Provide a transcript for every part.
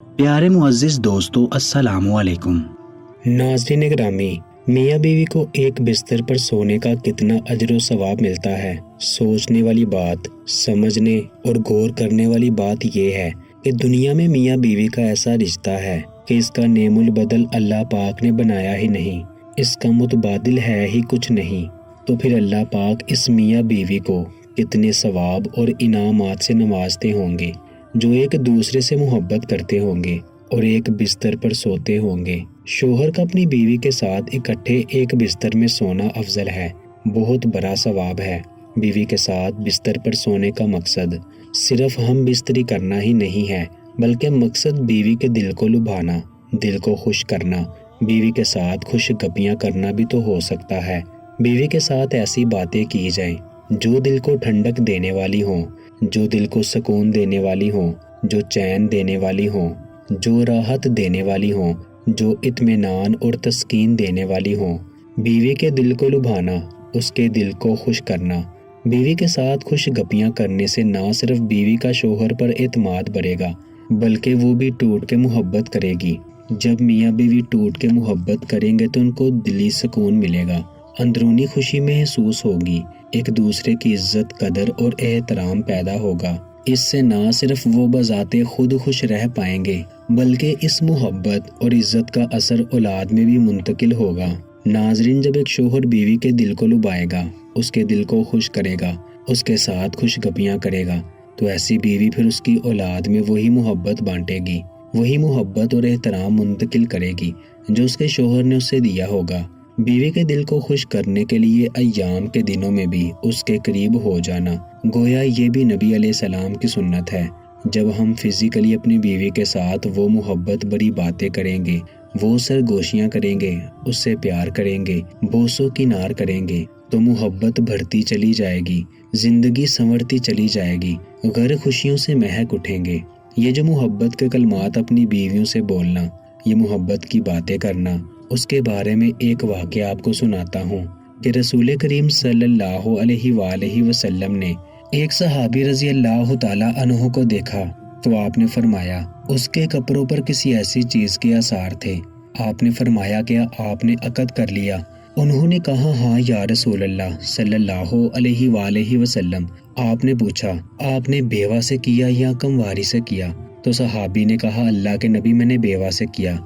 प्यारे मुअज़्ज़िज़ दोस्तों, अस्सलामु अलैकुम। नाज़रीन ग्रामी, मियाँ बीवी को एक बिस्तर पर सोने का कितना अजर व सवाब मिलता है। सोचने वाली बात, समझने और गौर करने वाली बात यह है कि दुनिया में मियाँ बीवी का ऐसा रिश्ता है कि इसका नेमुल बदल अल्लाह पाक ने बनाया ही नहीं, इसका मुतबादिल है ही कुछ नहीं। तो फिर अल्लाह पाक इस मियाँ बीवी को कितने सवाब और इनामात से नवाजते होंगे, जो एक दूसरे से मोहब्बत करते होंगे और एक बिस्तर पर सोते होंगे। शोहर का अपनी बीवी के साथ इकट्ठे एक बिस्तर में सोना अफजल है, बहुत बड़ा सवाब है। बीवी के साथ बिस्तर पर सोने का मकसद सिर्फ हम बिस्तरी करना ही नहीं है, बल्कि मकसद बीवी के दिल को लुभाना, दिल को खुश करना, बीवी के साथ खुश गपियाँ करना भी तो हो सकता है। बीवी के साथ ऐसी बातें की जाएं जो दिल को ठंडक देने वाली हों, जो दिल को सुकून देने वाली हों, जो चैन देने वाली हों, जो राहत देने वाली हों, जो इत्मीनान और तस्कीन देने वाली हों। बीवी के दिल को लुभाना, उसके दिल को खुश करना। बीवी के साथ खुश गपियाँ करने से ना सिर्फ बीवी का शोहर पर एतमाद बढ़ेगा, बल्कि वो भी टूट के मोहब्बत करेगी। जब मियाँ बीवी टूट के मोहब्बत करेंगे तो उनको दिली सुकून मिलेगा, अंदरूनी खुशी महसूस होगी, एक दूसरे की इज्जत, कदर और एहतराम पैदा होगा। इससे ना सिर्फ वो बजाते खुद खुश रह पाएंगे, बल्कि इस मोहब्बत और इज्जत का असर औलाद में भी मुंतकिल होगा। नाजरीन, जब एक शोहर बीवी के दिल को लुभाएगा, उसके दिल को खुश करेगा, उसके साथ खुश गपियाँ करेगा, तो ऐसी बीवी फिर उसकी औलाद में वही मोहब्बत बांटेगी, वही मोहब्बत और एहतराम मुंतकिल करेगी जो उसके शोहर ने उससे दिया होगा। बीवी के दिल को खुश करने के लिए अय्याम के दिनों में भी उसके करीब हो जाना, गोया ये भी नबी अलैहिस्सलाम की सुन्नत है। जब हम फिजिकली अपनी बीवी के साथ वो मोहब्बत बड़ी बातें करेंगे, वो सरगोशियाँ करेंगे, उससे प्यार करेंगे, बोसो किनार करेंगे, तो मोहब्बत बढ़ती चली जाएगी, जिंदगी संवरती चली जाएगी, घर खुशियों से महक उठेंगे। ये जो मोहब्बत के कलमात अपनी बीवियों से बोलना, ये मोहब्बत की बातें करना, उसके बारे में एक वाक़या आपको सुनाता हूँ कि रसूल करीम सल्लल्लाहु अलैहि वसल्लम ने एक सहाबी रज़ी अल्लाह ताला अन्हु को देखा तो आपने फरमाया उसके कपड़ों पर किसी ऐसी चीज़ के आसार थे। आपने फरमाया क्या आपने अक़द कर लिया? उन्होंने कहा हाँ या रसूल अल्लाह सल्लल्लाहु अलैहि वसल्लम। आपने पूछा आपने बेवा से किया या कमवारी से किया? तो सहाबी ने कहा अल्लाह के नबी मैंने बेवा से किया।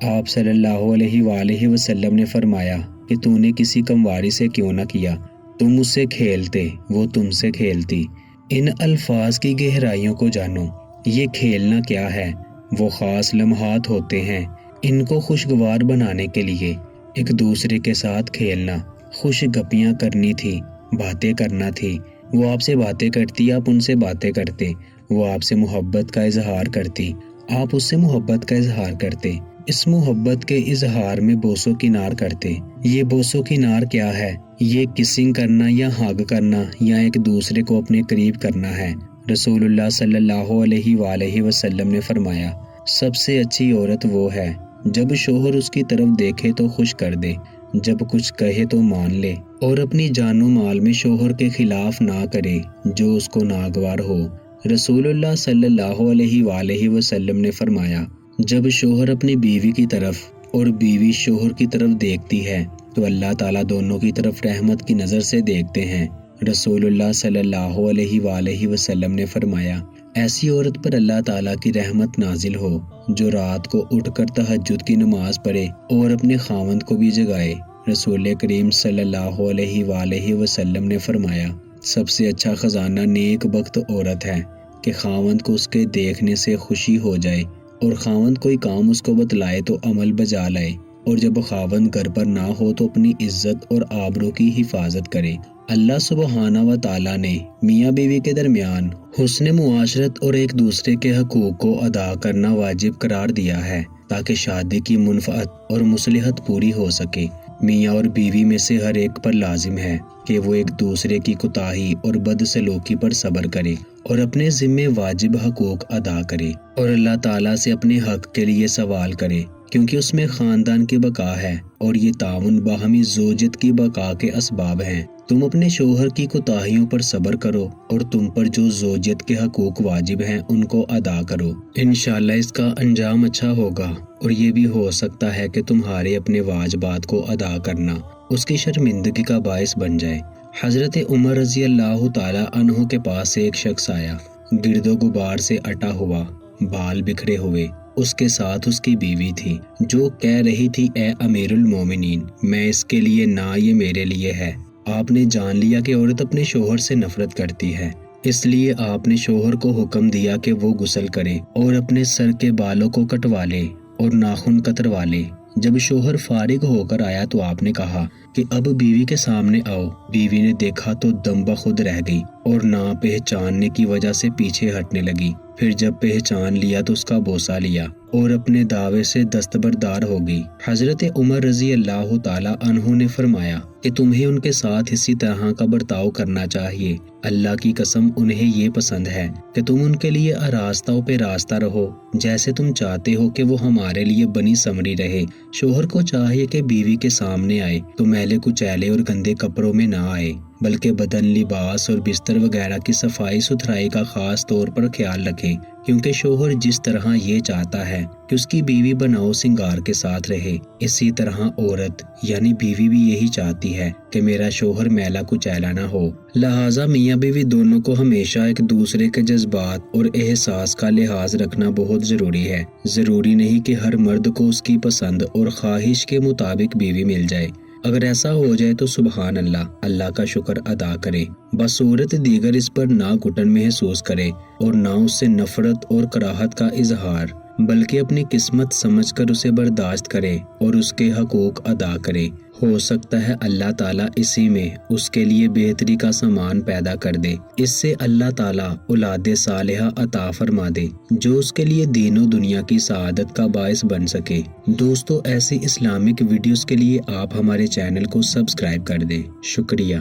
आप सल्लल्लाहु अलैहि वसल्लम ने फरमाया कि तूने किसी कमवारी से क्यों ना किया, तुम मुझसे खेलते, वो तुमसे खेलती। इन अल्फाज की गहराइयों को जानो, ये खेलना क्या है? वो ख़ास लम्हात होते हैं, इनको खुशगवार बनाने के लिए एक दूसरे के साथ खेलना, खुश गपियाँ करनी थी, बातें करना थी। वो आपसे बातें करती, आप उनसे बातें करते, वो आपसे मोहब्बत का इजहार करती, आप उससे मोहब्बत का इजहार करते। इस मोहब्बत के इजहार में बोसो किनार करते। ये बोसो किनार क्या है? ये किसिंग करना या हग करना या एक दूसरे को अपने करीब करना है। रसूलुल्लाह सल्लल्लाहु अलैहि वसल्लम ने फरमाया सबसे अच्छी औरत वो है जब शोहर उसकी तरफ देखे तो खुश कर दे, जब कुछ कहे तो मान ले और अपनी जानो माल में शोहर के खिलाफ ना करे जो उसको नागवार हो। रसूलुल्लाह सल्लल्लाहु अलैहि वसल्लम ने फरमाया जब शोहर अपनी बीवी की तरफ और बीवी शोहर की तरफ देखती है तो अल्लाह ताला दोनों की तरफ रहमत की नज़र से देखते हैं। रसूलुल्लाह सल्लल्लाहु अलैहि वसल्लम ने फरमाया ऐसी औरत पर अल्लाह ताला की रहमत नाजिल हो जो रात को उठकर तहज्जुद की नमाज पढ़े और अपने खावंद को भी जगाए। रसूल करीम सल्लल्लाहु अलैहि वसल्लम ने फरमाया सबसे अच्छा खजाना नेक बख्त औरत है कि खावंद को उसके देखने से खुशी हो जाए और खावंद कोई काम उसको बतलाए तो अमल बजा लाए, और जब खावंद घर पर ना हो तो अपनी इज्जत और आबरू की हिफाजत करे। अल्लाह सुबहाना व ताला ने मियाँ बीवी के दरमियान हुस्न मुआशरत और एक दूसरे के हकूक़ को अदा करना वाजिब करार दिया है ताकि शादी की मुनफ़अत और मुसलिहत पूरी हो सके। मियाँ और बीवी में से हर एक पर लाजिम है कि वो एक दूसरे की कुताही और बदसलूकी पर सब्र करे और अपने ज़िम्मे वाजिब हकूक़ अदा करे और अल्लाह ताला से अपने हक के लिए सवाल करे, क्योंकि उसमें ख़ानदान की बका है और ये ताउन बाहमी ज़ोजियत की बका के असबाब हैं। تم اپنے شوہر کی کوتاہیوں پر صبر کرو اور تم پر جو زوجیت کے حقوق واجب ہیں ان کو ادا کرو۔ انشاءاللہ اس کا انجام اچھا ہوگا اور یہ بھی ہو سکتا ہے کہ تمہارے اپنے واجبات کو ادا کرنا اس کی شرمندگی کا باعث بن جائے۔ حضرت عمر رضی اللہ تعالی عنہ کے پاس ایک شخص آیا، گرد و غبار سے اٹا ہوا، بال بکھرے ہوئے۔ اس کے ساتھ اس کی بیوی تھی جو کہہ رہی تھی، اے امیر المومنین، میں اس کے لیے نہ، یہ میرے لیے ہے۔ آپ نے جان لیا کہ عورت اپنے شوہر سے نفرت کرتی ہے، اس لیے آپ نے شوہر کو حکم دیا کہ وہ غسل کرے اور اپنے سر کے بالوں کو کٹوا لے اور ناخن کتروا لے۔ جب شوہر فارغ ہو کر آیا تو آپ نے کہا کہ اب بیوی کے سامنے آؤ۔ بیوی نے دیکھا تو دم بخود رہ گئی اور نہ پہچاننے کی وجہ سے پیچھے ہٹنے لگی۔ پھر جب پہچان لیا تو اس کا بوسہ لیا اور اپنے دعوے سے دستبردار ہو گئی۔ حضرت عمر رضی اللہ تعالی عنہ نے فرمایا کہ تمہیں ان کے ساتھ اسی طرح کا برتاؤ کرنا چاہیے۔ اللہ کی قسم انہیں یہ پسند ہے کہ تم ان کے لیے آراستہ پہ راستہ رہو، جیسے تم چاہتے ہو کہ وہ ہمارے لیے بنی سمری رہے۔ شوہر کو چاہیے کہ بیوی کے سامنے آئے تو میلے کچیلے اور گندے کپڑوں میں نہ آئے، بلکہ بدن، لباس اور بستر وغیرہ کی صفائی ستھرائی کا خاص طور پر خیال رکھے، کیونکہ شوہر جس طرح یہ چاہتا ہے کہ اس کی بیوی بناؤ سنگار کے ساتھ رہے، اسی طرح عورت یعنی بیوی بھی یہی چاہتی ہے کہ میرا شوہر میلا کچیلا نہ ہو۔ لہٰذا میاں بیوی دونوں کو ہمیشہ ایک دوسرے کے جذبات اور احساس کا لحاظ رکھنا بہت ضروری ہے۔ ضروری نہیں کہ ہر مرد کو اس کی پسند اور خواہش کے مطابق بیوی مل جائے۔ اگر ایسا ہو جائے تو سبحان اللہ، اللہ کا شکر ادا کرے۔ بس عورت دیگر اس پر نہ گھٹن محسوس کرے اور نہ اس سے نفرت اور کراہت کا اظہار، بلکہ اپنی قسمت سمجھ کر اسے برداشت کرے اور اس کے حقوق ادا کرے۔ ہو سکتا ہے اللہ تعالیٰ اسی میں اس کے لیے بہتری کا سامان پیدا کر دے، اس سے اللہ تعالیٰ اولاد صالحہ عطا فرما دے جو اس کے لیے دین و دنیا کی سعادت کا باعث بن سکے۔ دوستو، ایسی اسلامک ویڈیوز کے لیے آپ ہمارے چینل کو سبسکرائب کر دیں۔ شکریہ۔